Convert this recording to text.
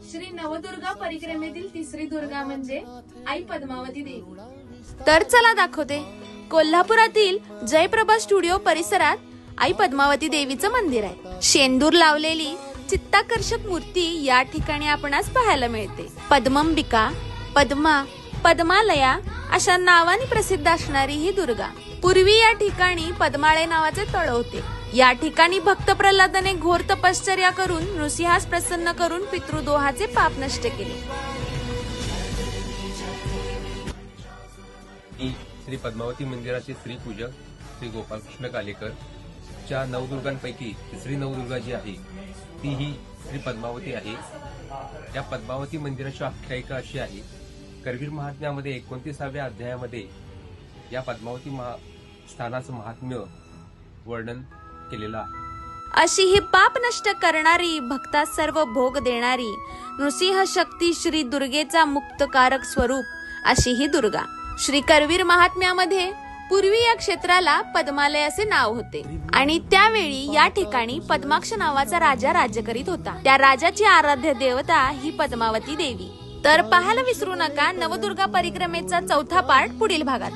श्री नवदुर्गा परिक्रमेतील तिसरी दुर्गा म्हणजे आई पद्मावती देवी। तर चला दाखवते। कोल्हापुरातील जयप्रभा स्टुडिओ परिसरात आई पद्मावती देवीचं मंदिर आहे। शेंदूर लावलेली चित्ताकर्षक मूर्ती या ठिकाणी आपणास पाहायला मिळते। पद्मंबिका, पद्मा, पद्मालया अशा नावाने प्रसिद्ध असणारी ही दुर्गा। पूर्वी या ठिकाणी पद्माळे नावाचे तळ होते। या ठिकाणी भक्त प्रल्हादाने घोर तपश्चर्या करून नृसिंहास प्रसन्न करून पितृदोहाचे पाप नष्ट केले। श्री पद्मावती मंदिराचे श्री पूजक श्री गोपालकृष्ण कालेकर च्या नवदुर्गांपैकी तिसरी नवदुर्गा जी आहे ती ही श्री पद्मावती आहे। या पद्मावती मंदिराची आख्यायिका अशी आहे, करवीर महात्म्यामध्ये 29व्या अध्यायामध्ये या पद्मावती स्थानाचं महात्म्य वर्णन केलेलं आहे। अशी ही पाप नष्ट करणारी, भक्तास सर्व भोग देणारी, नृसिंह शक्ती श्री दुर्गेचा मुक्तकारक स्वरूप अशी ही दुर्गा। श्री करवीर महात्म्यामध्ये पूर्वी या क्षेत्राला पद्मालय असे नाव होते आणि त्यावेळी या ठिकाणी पद्माक्ष नावाचा राजा राज्य करीत होता। त्या राजाची आराध्य देवता ही पद्मावती देवी। तर पाहायला विसरू नका नवदुर्गा परिक्रमेचा चौथा पार्ट पुढील भागात।